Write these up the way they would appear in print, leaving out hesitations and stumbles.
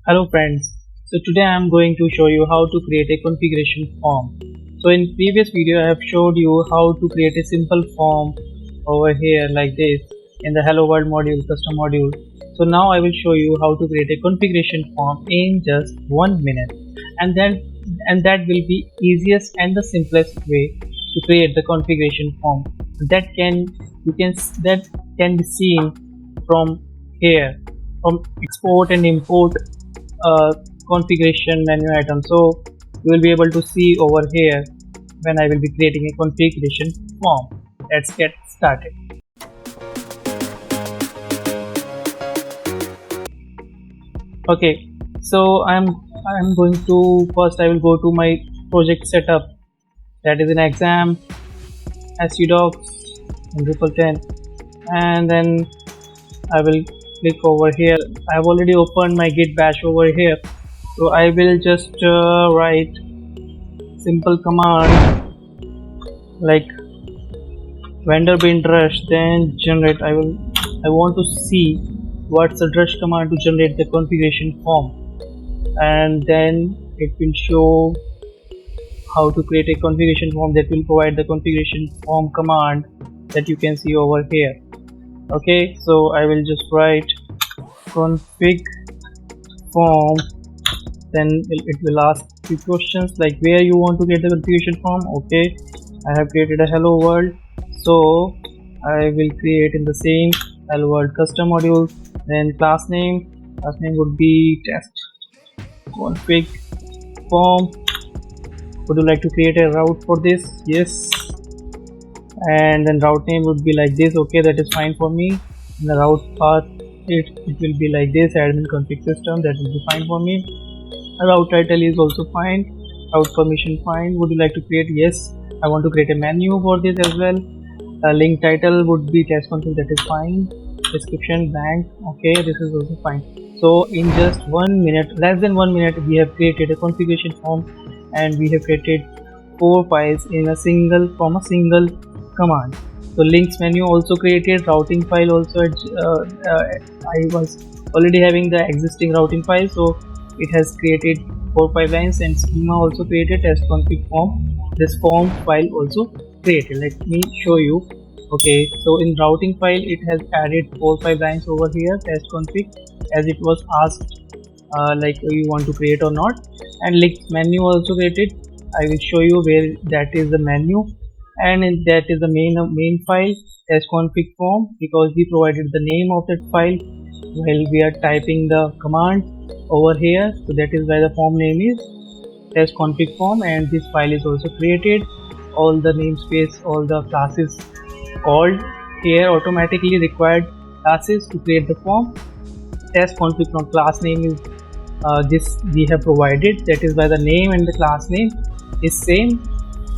Hello friends, so today I am going to show you how to create a configuration form. So in previous video I have showed you how to create a simple form over here like this in the Hello World module, custom module. So now I will show you how to create a configuration form in just 1 minute, and that will be easiest and the simplest way to create the configuration form that can be seen from here, from export and import configuration menu item. So you will be able to see over here when I will be creating a configuration form. Let's get started. Okay, so I'm going to first I will go to my project setup, that is an exam SU docs in Drupal 10, and then I will click over here. I have already opened my git bash over here, so I will just write simple command like vendor bin drush, then generate. I want to see what's the drush command to generate the configuration form, and then it will show how to create a configuration form that will provide the configuration form command that you can see over here. Okay, so I will just write config form, then it will ask few questions like where you want to get the configuration form. Okay, I have created a hello world, so I will create in the same hello world custom module. Then class name would be test config form. Would you like to create a route for this? Yes. And then route name would be like this. Okay, that is fine for me. And the route path it will be like this, admin config system, that will be fine for me. The route title is also fine. Route permission fine. Would you like to create? Yes, I want to create a menu for this as well. Link title would be test config, that is fine. Description blank. Okay, this is also fine. So in just 1 minute, less than 1 minute, we have created a configuration form, and we have created 4 files in a single command. So links menu also created, routing file also. I was already having the existing routing file, so it has created 4-5 lines, and schema also created, test config form. This form file also created. Let me show you. Okay, so in routing file it has added 4-5 lines over here, test config, as it was asked like you want to create or not. And links menu also created. I will show you where that is the menu, and that is the main file, test config form, because we provided the name of that file while we are typing the command over here. So that is why the form name is test config form, and this file is also created. All the namespace, all the classes called here, automatically required classes to create the form. Test config form class name is this we have provided, that is why the name and the class name is same,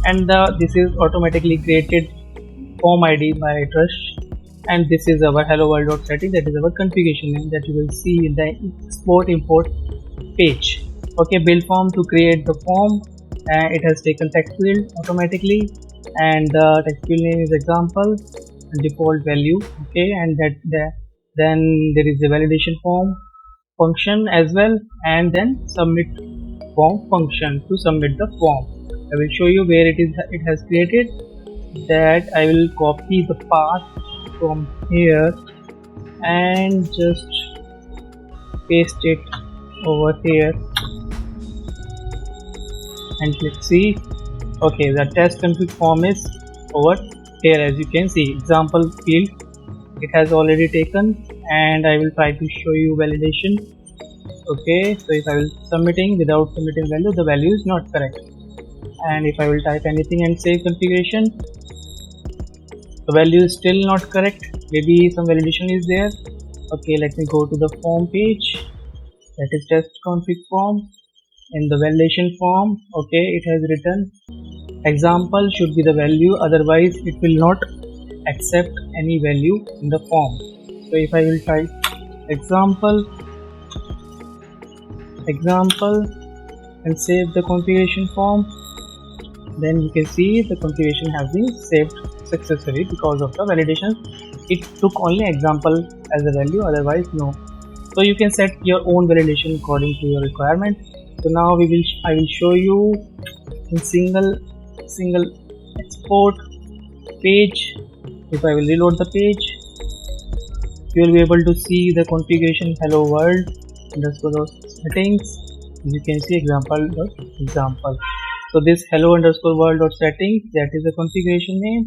and this is automatically created form ID by drush, and this is our hello world.setting, that is our configuration name that you will see in the export import page. Okay, build form to create the form, it has taken text field automatically, and the text field name is example and default value. Okay, and then there is a validation form function as well, and then submit form function to submit the form. I will show you where it has created that. I will copy the path from here and just paste it over here, and let's see. Okay, the test config form is over here, as you can see. Example field it has already taken, and I will try to show you validation. Okay, so if I will submitting without submitting value, the value is not correct, and if I will type anything and say configuration, the value is still not correct. Maybe some validation is there. Okay, let me go to the form page, that is test config form. In the validation form, okay, it has written example should be the value, otherwise it will not accept any value in the form. So if I will type example and save the configuration form, then you can see the configuration has been saved successfully because of the validation. It took only example as a value, otherwise no. So you can set your own validation according to your requirement. So now I will show you in single export page. If I will reload the page, you will be able to see the configuration hello world underscore settings. You can see example. So this hello underscore world dot settings, that is the configuration name.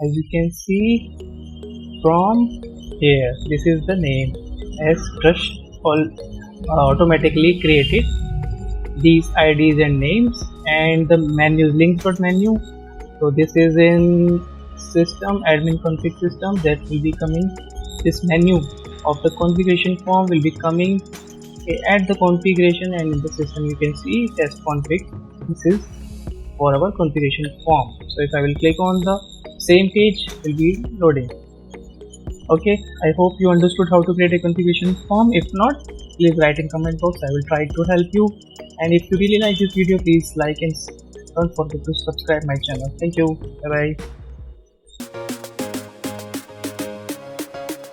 As you can see from here, this is the name, as Drush automatically created these IDs and names. And the menu is links dot menu. So this is in system admin config system, that will be coming. This menu of the configuration form will be coming at the configuration, and in the system you can see test config. This is for our configuration form. So if I will click on the same page, will be loading. Okay, I hope you understood how to create a configuration form. If not, please write in comment box, I will try to help you. And if you really like this video, please like and don't forget to subscribe my channel. Thank you. Bye bye.